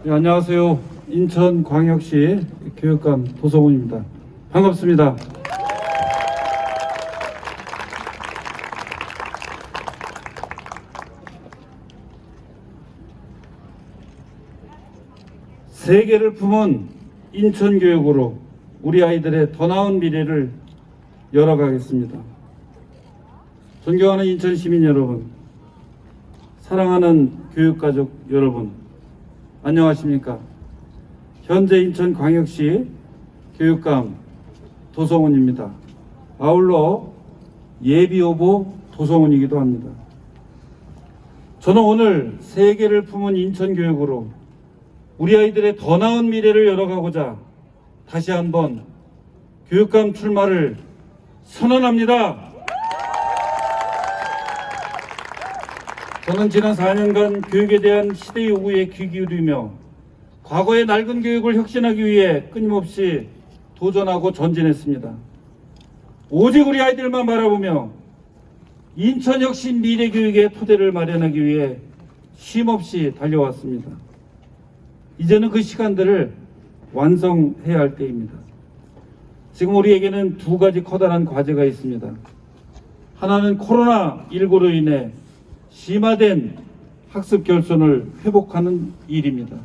네, 안녕하세요. 인천광역시 교육감 도성훈입니다. 반갑습니다. 세계를 품은 인천교육으로 우리 아이들의 더 나은 미래를 열어가겠습니다. 존경하는 인천시민 여러분, 사랑하는 교육가족 여러분, 안녕하십니까? 현재 인천광역시 교육감 도성훈입니다. 아울러 예비후보 도성훈이기도 합니다. 저는 오늘 세계를 품은 인천교육으로 우리 아이들의 더 나은 미래를 열어가고자 다시 한번 교육감 출마를 선언합니다. 저는 지난 4년간 교육에 대한 시대 요구에 귀 기울이며 과거의 낡은 교육을 혁신하기 위해 끊임없이 도전하고 전진했습니다. 오직 우리 아이들만 바라보며 인천 혁신 미래 교육의 토대를 마련하기 위해 쉼없이 달려왔습니다. 이제는 그 시간들을 완성해야 할 때입니다. 지금 우리에게는 두 가지 커다란 과제가 있습니다. 하나는 코로나19로 인해 심화된 학습 결손을 회복하는 일입니다.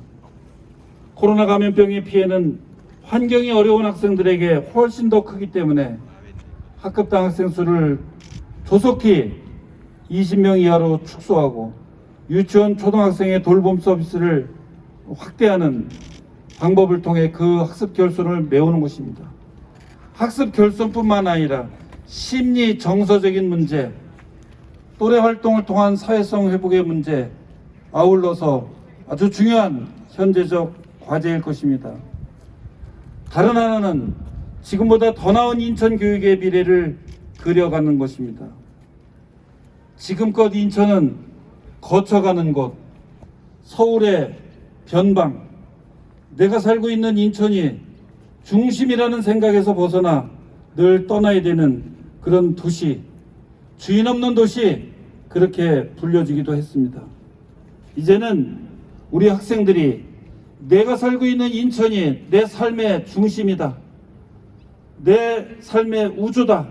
코로나 감염병의 피해는 환경이 어려운 학생들에게 훨씬 더 크기 때문에 학급당 학생 수를 조속히 20명 이하로 축소하고 유치원 초등학생의 돌봄 서비스를 확대하는 방법을 통해 그 학습 결손을 메우는 것입니다. 학습 결손뿐만 아니라 심리 정서적인 문제, 또래 활동을 통한 사회성 회복의 문제, 아울러서 아주 중요한 현재적 과제일 것입니다. 다른 하나는 지금보다 더 나은 인천 교육의 미래를 그려가는 것입니다. 지금껏 인천은 거쳐가는 곳, 서울의 변방, 내가 살고 있는 인천이 중심이라는 생각에서 벗어나 늘 떠나야 되는 그런 도시, 주인 없는 도시, 그렇게 불려지기도 했습니다. 이제는 우리 학생들이 내가 살고 있는 인천이 내 삶의 중심이다, 내 삶의 우주다,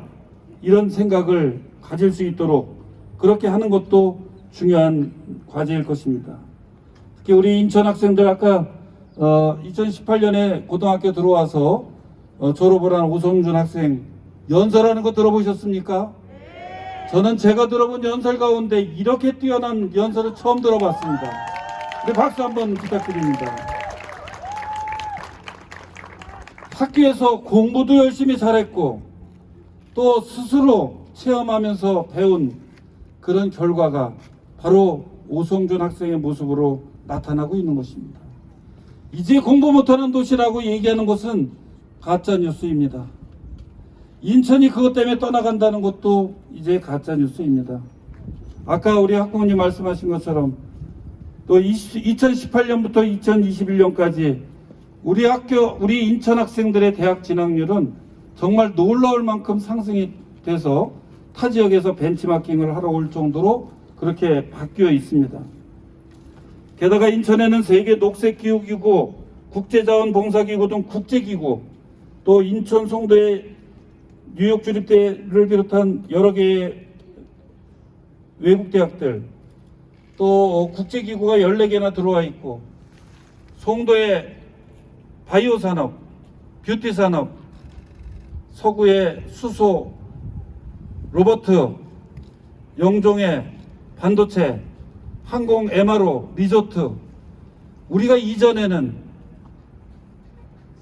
이런 생각을 가질 수 있도록 그렇게 하는 것도 중요한 과제일 것입니다. 특히 우리 인천 학생들, 아까 2018년에 고등학교 들어와서 졸업을 한 오성준 학생 연설하는 거 들어보셨습니까? 저는 제가 들어본 연설 가운데 이렇게 뛰어난 연설을 처음 들어봤습니다. 우리 박수 한번 부탁드립니다. 학교에서 공부도 열심히 잘했고 또 스스로 체험하면서 배운 그런 결과가 바로 오성준 학생의 모습으로 나타나고 있는 것입니다. 이제 공부 못하는 도시라고 얘기하는 것은 가짜 뉴스입니다. 인천이 그것 때문에 떠나간다는 것도 이제 가짜 뉴스입니다. 아까 우리 학부모님 말씀하신 것처럼 또 2018년부터 2021년까지 우리 인천 학생들의 대학 진학률은 정말 놀라울 만큼 상승이 돼서 타 지역에서 벤치마킹을 하러 올 정도로 그렇게 바뀌어 있습니다. 게다가 인천에는 세계 녹색기후기구, 국제자원봉사기구 등 국제기구, 또 인천 송도의 뉴욕 주립대를 비롯한 여러 개의 외국 대학들, 또 국제기구가 14개나 들어와 있고, 송도의 바이오 산업, 뷰티 산업, 서구의 수소, 로버트, 영종의 반도체, 항공 MRO, 리조트, 우리가 이전에는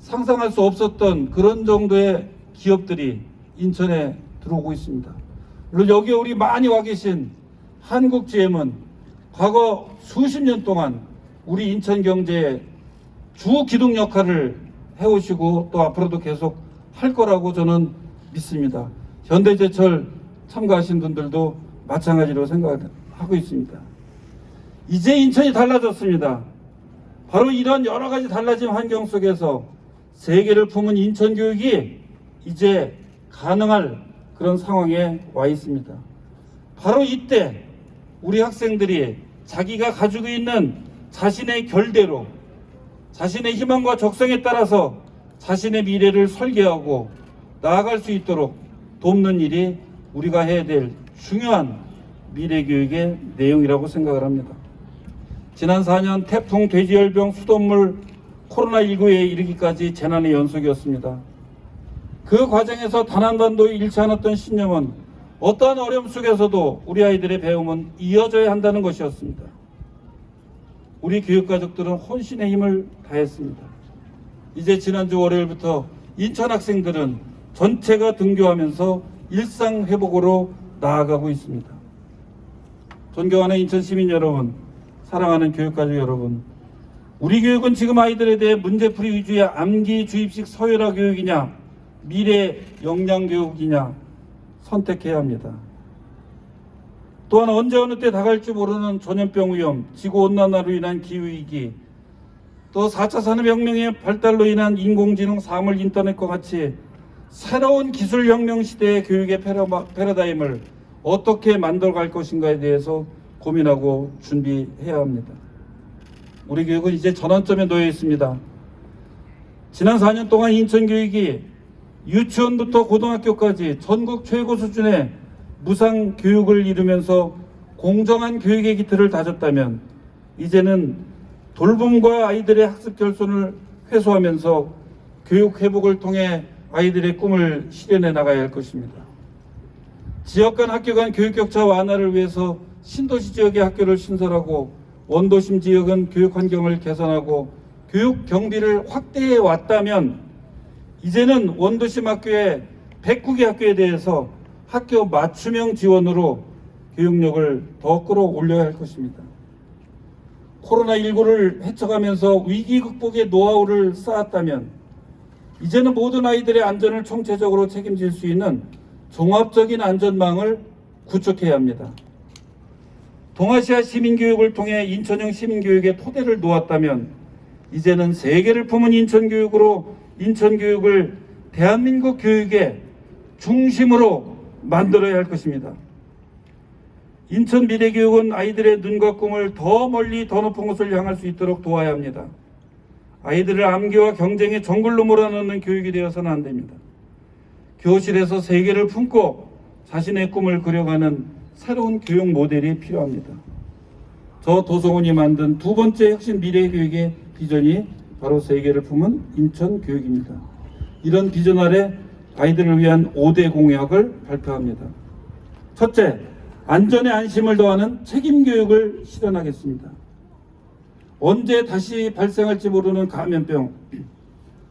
상상할 수 없었던 그런 정도의 기업들이 인천에 들어오고 있습니다. 물론 여기에 우리 많이 와 계신 한국GM은 과거 수십 년 동안 우리 인천 경제의 주 기둥 역할을 해오시고 또 앞으로도 계속 할 거라고 저는 믿습니다. 현대제철 참가하신 분들도 마찬가지로 생각하고 있습니다. 이제 인천이 달라졌습니다. 바로 이런 여러 가지 달라진 환경 속에서 세계를 품은 인천 교육이 이제 가능할 그런 상황에 와 있습니다. 바로 이때 우리 학생들이 자기가 가지고 있는 자신의 결대로 자신의 희망과 적성에 따라서 자신의 미래를 설계하고 나아갈 수 있도록 돕는 일이 우리가 해야 될 중요한 미래교육의 내용이라고 생각을 합니다. 지난 4년 태풍, 돼지열병, 수돗물, 코로나19에 이르기까지 재난의 연속이었습니다. 그 과정에서 단 한 번도 잃지 않았던 신념은 어떠한 어려움 속에서도 우리 아이들의 배움은 이어져야 한다는 것이었습니다. 우리 교육가족들은 혼신의 힘을 다했습니다. 이제 지난주 월요일부터 인천 학생들은 전체가 등교하면서 일상 회복으로 나아가고 있습니다. 존경하는 인천 시민 여러분, 사랑하는 교육가족 여러분, 우리 교육은 지금 아이들에 대해 문제풀이 위주의 암기 주입식 서열화 교육이냐, 미래 역량 교육이냐 선택해야 합니다. 또한 언제 어느 때 다가올지 모르는 전염병 위험, 지구온난화로 인한 기후위기, 또 4차 산업혁명의 발달로 인한 인공지능, 사물, 인터넷과 같이 새로운 기술혁명 시대의 교육의 패러다임을 어떻게 만들어갈 것인가에 대해서 고민하고 준비해야 합니다. 우리 교육은 이제 전환점에 놓여 있습니다. 지난 4년 동안 인천교육이 유치원부터 고등학교까지 전국 최고 수준의 무상 교육을 이루면서 공정한 교육의 기틀을 다졌다면 이제는 돌봄과 아이들의 학습 결손을 회수하면서 교육 회복을 통해 아이들의 꿈을 실현해 나가야 할 것입니다. 지역 간 학교 간 교육 격차 완화를 위해서 신도시 지역의 학교를 신설하고 원도심 지역은 교육 환경을 개선하고 교육 경비를 확대해 왔다면 이제는 원도심 학교의 109개 학교에 대해서 학교 맞춤형 지원으로 교육력을 더 끌어올려야 할 것입니다. 코로나19를 헤쳐가면서 위기 극복의 노하우를 쌓았다면 이제는 모든 아이들의 안전을 총체적으로 책임질 수 있는 종합적인 안전망을 구축해야 합니다. 동아시아 시민교육을 통해 인천형 시민교육의 토대를 놓았다면 이제는 세계를 품은 인천교육으로 인천교육을 대한민국 교육의 중심으로 만들어야 할 것입니다. 인천 미래교육은 아이들의 눈과 꿈을 더 멀리 더 높은 곳을 향할 수 있도록 도와야 합니다. 아이들을 암기와 경쟁의 정글로 몰아넣는 교육이 되어서는 안 됩니다. 교실에서 세계를 품고 자신의 꿈을 그려가는 새로운 교육 모델이 필요합니다. 저 도성훈이 만든 두 번째 혁신 미래교육의 비전이 바로 세계를 품은 인천교육입니다. 이런 비전 아래 아이들을 위한 5대 공약을 발표합니다. 첫째, 안전에 안심을 더하는 책임교육을 실현하겠습니다. 언제 다시 발생할지 모르는 감염병,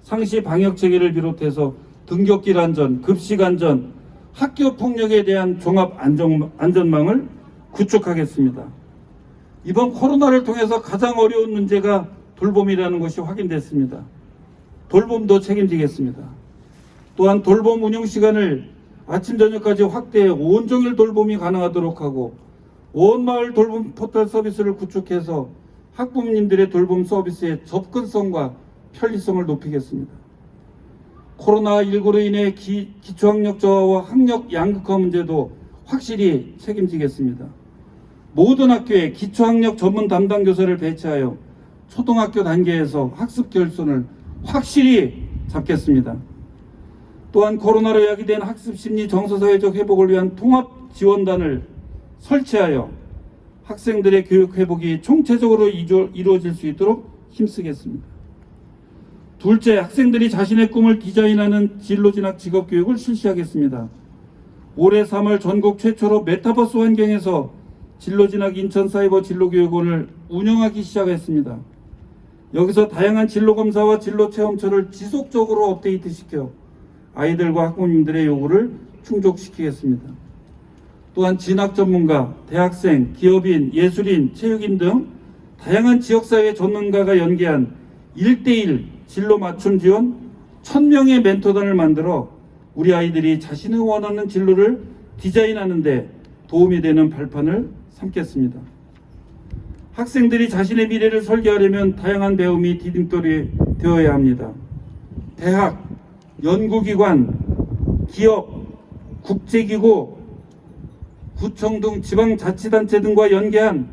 상시 방역 체계를 비롯해서 등굣길 안전, 급식 안전, 학교 폭력에 대한 종합 안전망을 구축하겠습니다. 이번 코로나를 통해서 가장 어려운 문제가 돌봄이라는 것이 확인됐습니다. 돌봄도 책임지겠습니다. 또한 돌봄 운영 시간을 아침 저녁까지 확대해 온종일 돌봄이 가능하도록 하고 온 마을 돌봄 포털 서비스를 구축해서 학부모님들의 돌봄 서비스의 접근성과 편리성을 높이겠습니다. 코로나19로 인해 기초학력 저하와 학력 양극화 문제도 확실히 책임지겠습니다. 모든 학교에 기초학력 전문 담당 교사를 배치하여 초등학교 단계에서 학습 결손을 확실히 잡겠습니다. 또한 코로나로 야기된 학습 심리 정서사회적 회복을 위한 통합 지원단을 설치하여 학생들의 교육 회복이 총체적으로 이루어질 수 있도록 힘쓰겠습니다. 둘째, 학생들이 자신의 꿈을 디자인하는 진로진학 직업교육을 실시하겠습니다. 올해 3월 전국 최초로 메타버스 환경에서 진로진학 인천사이버 진로교육원을 운영하기 시작했습니다. 여기서 다양한 진로검사와 진로체험처를 지속적으로 업데이트시켜 아이들과 학부모님들의 요구를 충족시키겠습니다. 또한 진학 전문가, 대학생, 기업인, 예술인, 체육인 등 다양한 지역사회 전문가가 연계한 1:1 진로 맞춤 지원 1000명의 멘토단을 만들어 우리 아이들이 자신이 원하는 진로를 디자인하는 데 도움이 되는 발판을 삼겠습니다. 학생들이 자신의 미래를 설계하려면 다양한 배움이 디딤돌이 되어야 합니다. 대학, 연구기관, 기업, 국제기구, 구청 등 지방자치단체 등과 연계한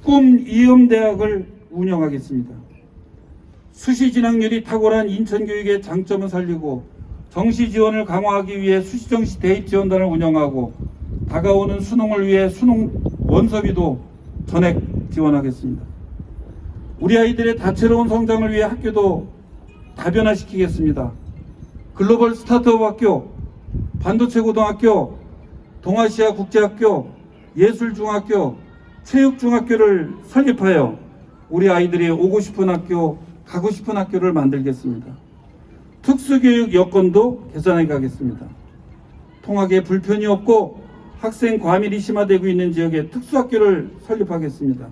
꿈 이음대학을 운영하겠습니다. 수시 진학률이 탁월한 인천교육의 장점을 살리고 정시 지원을 강화하기 위해 수시정시 대입 지원단을 운영하고 다가오는 수능을 위해 수능 원서비도 전액 지원하겠습니다. 우리 아이들의 다채로운 성장을 위해 학교도 다변화시키겠습니다. 글로벌 스타트업 학교, 반도체 고등학교, 동아시아 국제학교, 예술중학교, 체육중학교를 설립하여 우리 아이들이 오고 싶은 학교, 가고 싶은 학교를 만들겠습니다. 특수교육 여건도 개선해 가겠습니다. 통학에 불편이 없고 학생 과밀이 심화되고 있는 지역에 특수학교를 설립하겠습니다.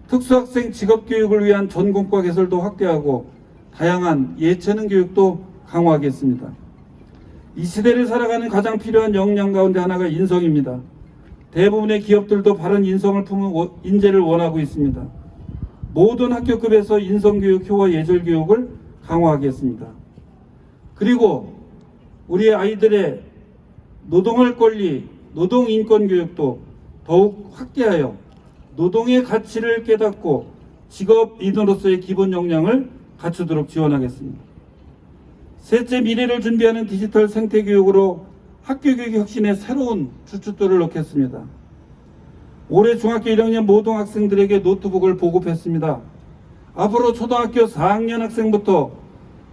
특수학생 직업교육을 위한 전공과 개설도 확대하고 다양한 예체능 교육도 강화하겠습니다. 이 시대를 살아가는 가장 필요한 역량 가운데 하나가 인성입니다. 대부분의 기업들도 바른 인성을 품은 인재를 원하고 있습니다. 모든 학교급에서 인성교육, 효와 예절교육을 강화하겠습니다. 그리고 우리 아이들의 노동할 권리, 노동인권 교육도 더욱 확대하여 노동의 가치를 깨닫고 직업인으로서의 기본 역량을 갖추도록 지원하겠습니다. 셋째, 미래를 준비하는 디지털 생태교육으로 학교교육 혁신에 새로운 주춧돌을 놓겠습니다. 올해 중학교 1학년 모든 학생들에게 노트북을 보급했습니다. 앞으로 초등학교 4학년 학생부터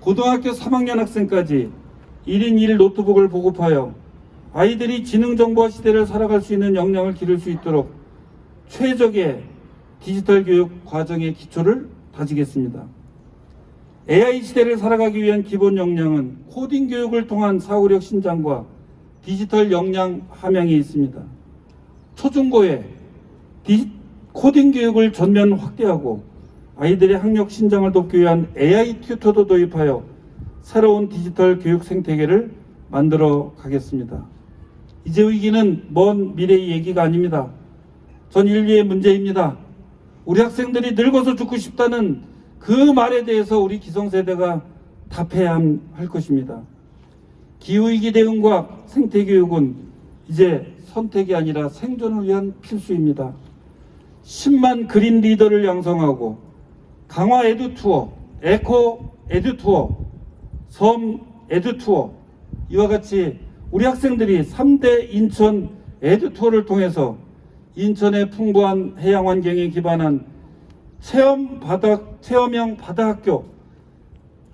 고등학교 3학년 학생까지 1인 1 노트북을 보급하여 아이들이 지능정보화 시대를 살아갈 수 있는 역량을 기를 수 있도록 최적의 디지털 교육 과정의 기초를 다지겠습니다. AI 시대를 살아가기 위한 기본 역량은 코딩 교육을 통한 사고력 신장과 디지털 역량 함양이 있습니다. 초중고에 코딩 교육을 전면 확대하고 아이들의 학력 신장을 돕기 위한 AI 튜터도 도입하여 새로운 디지털 교육 생태계를 만들어 가겠습니다. 이제 위기는 먼 미래의 얘기가 아닙니다. 전 인류의 문제입니다. 우리 학생들이 늙어서 죽고 싶다는 그 말에 대해서 우리 기성세대가 답해야 할 것입니다. 기후위기 대응과 생태교육은 이제 선택이 아니라 생존을 위한 필수입니다. 10만 그린 리더를 양성하고 강화 에듀투어, 에코 에듀투어, 섬 에듀투어 이와 같이 우리 학생들이 3대 인천 에듀투어를 통해서 인천의 풍부한 해양 환경에 기반한 체험형 바다학교,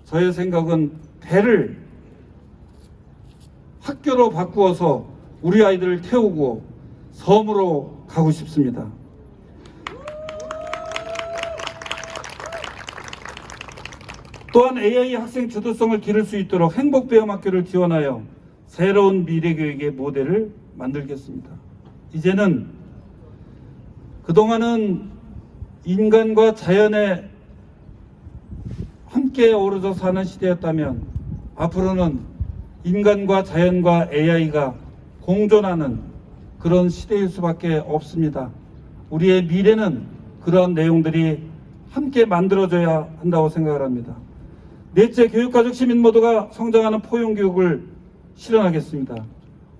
저의 생각은 배를 학교로 바꾸어서 우리 아이들을 태우고 섬으로 가고 싶습니다. 또한 AI 학생 주도성을 기를 수 있도록 행복배움학교를 지원하여 새로운 미래교육의 모델을 만들겠습니다. 이제는 그동안은 인간과 자연에 함께 어우러져 사는 시대였다면 앞으로는 인간과 자연과 AI가 공존하는 그런 시대일 수밖에 없습니다. 우리의 미래는 그런 내용들이 함께 만들어져야 한다고 생각을 합니다. 넷째, 교육가족 시민 모두가 성장하는 포용교육을 실현하겠습니다.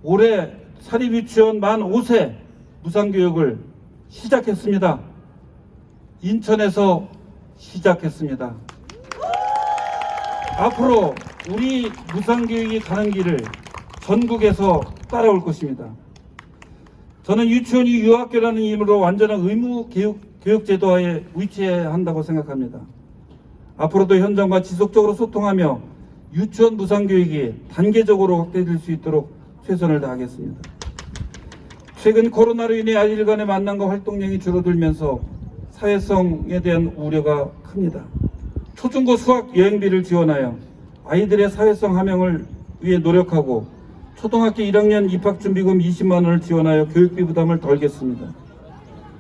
올해 사립유치원 만 5세 무상교육을 시작했습니다. 인천에서 시작했습니다. 앞으로 우리 무상교육이 가는 길을 전국에서 따라올 것입니다. 저는 유치원이 유학교라는 이름으로 완전한 의무 교육제도화에 위치해야 한다고 생각합니다. 앞으로도 현장과 지속적으로 소통하며 유치원 무상교육이 단계적으로 확대될 수 있도록 최선을 다하겠습니다. 최근 코로나로 인해 아이들 간의 만남과 활동량이 줄어들면서 사회성에 대한 우려가 큽니다. 초중고 수학 여행비를 지원하여 아이들의 사회성 함양을 위해 노력하고 초등학교 1학년 입학준비금 20만 원을 지원하여 교육비 부담을 덜겠습니다.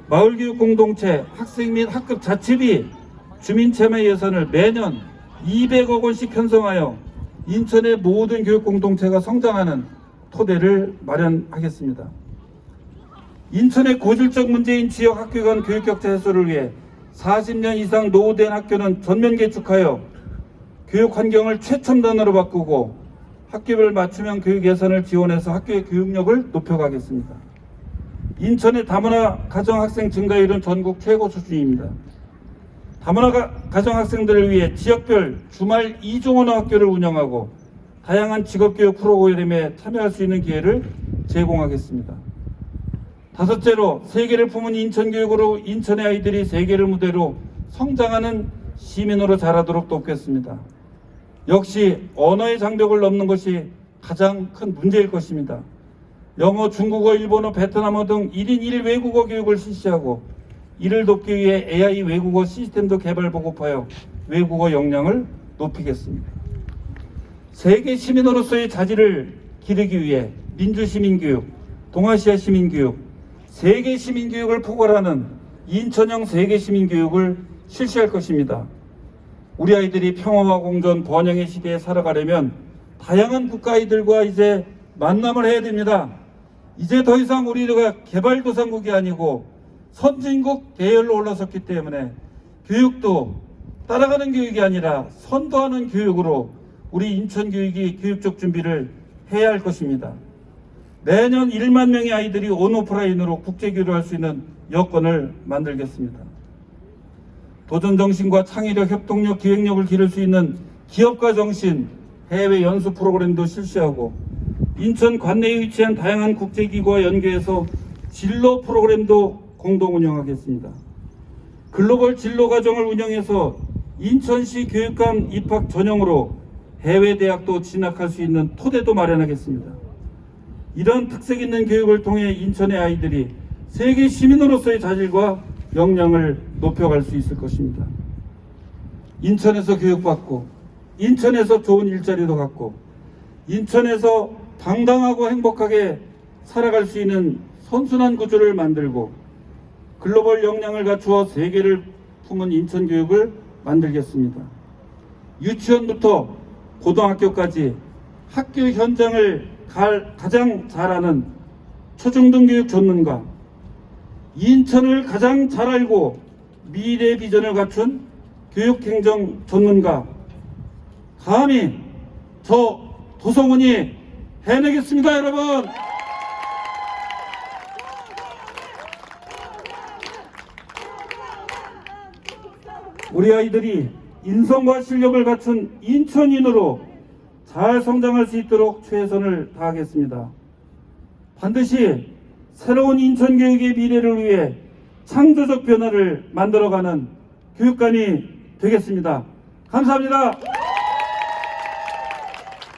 마을교육 공동체, 학생 및 학급 자치비, 주민참여 예산을 매년 200억 원씩 편성하여 인천의 모든 교육 공동체가 성장하는 토대를 마련하겠습니다. 인천의 고질적 문제인 지역 학교 간 교육 격차 해소를 위해 40년 이상 노후된 학교는 전면 개축하여 교육 환경을 최첨단으로 바꾸고 학교별 맞춤형 교육 예산을 지원해서 학교의 교육력을 높여가겠습니다. 인천의 다문화 가정학생 증가율은 전국 최고 수준입니다. 다문화 가정학생들을 위해 지역별 주말 이종언어 학교를 운영하고 다양한 직업교육 프로그램에 참여할 수 있는 기회를 제공하겠습니다. 다섯째로 세계를 품은 인천교육으로 인천의 아이들이 세계를 무대로 성장하는 시민으로 자라도록 돕겠습니다. 역시 언어의 장벽을 넘는 것이 가장 큰 문제일 것입니다. 영어, 중국어, 일본어, 베트남어 등 1인 1외국어 교육을 실시하고 이를 돕기 위해 AI 외국어 시스템도 개발 보급하여 외국어 역량을 높이겠습니다. 세계 시민으로서의 자질을 기르기 위해 민주시민교육, 동아시아 시민교육, 세계 시민교육을 포괄하는 인천형 세계 시민교육을 실시할 것입니다. 우리 아이들이 평화와 공존, 번영의 시대에 살아가려면 다양한 국가 아이들과 이제 만남을 해야 됩니다. 이제 더 이상 우리가 개발도상국이 아니고 선진국 계열로 올라섰기 때문에 교육도 따라가는 교육이 아니라 선도하는 교육으로 우리 인천교육이 교육적 준비를 해야 할 것입니다. 매년 1만 명의 아이들이 온오프라인으로 국제교류를 할 수 있는 여건을 만들겠습니다. 도전정신과 창의력, 협동력, 기획력을 기를 수 있는 기업가 정신 해외 연수 프로그램도 실시하고 인천 관내에 위치한 다양한 국제기구와 연계해서 진로 프로그램도 공동 운영하겠습니다. 글로벌 진로과정을 운영해서 인천시 교육감 입학 전형으로 해외 대학도 진학할 수 있는 토대도 마련하겠습니다. 이런 특색 있는 교육을 통해 인천의 아이들이 세계 시민으로서의 자질과 역량을 높여갈 수 있을 것입니다. 인천에서 교육받고 인천에서 좋은 일자리도 갖고 인천에서 당당하고 행복하게 살아갈 수 있는 선순환 구조를 만들고 글로벌 역량을 갖추어 세계를 품은 인천 교육을 만들겠습니다. 유치원부터 고등학교까지 학교 현장을 가장 잘하는 초중등 교육 전문가, 인천을 가장 잘 알고 미래 비전을 갖춘 교육행정 전문가, 감히 저 도성훈이 해내겠습니다, 여러분. 우리 아이들이 인성과 실력을 갖춘 인천인으로 잘 성장할 수 있도록 최선을 다하겠습니다. 반드시 새로운 인천교육의 미래를 위해 창조적 변화를 만들어가는 교육감이 되겠습니다. 감사합니다.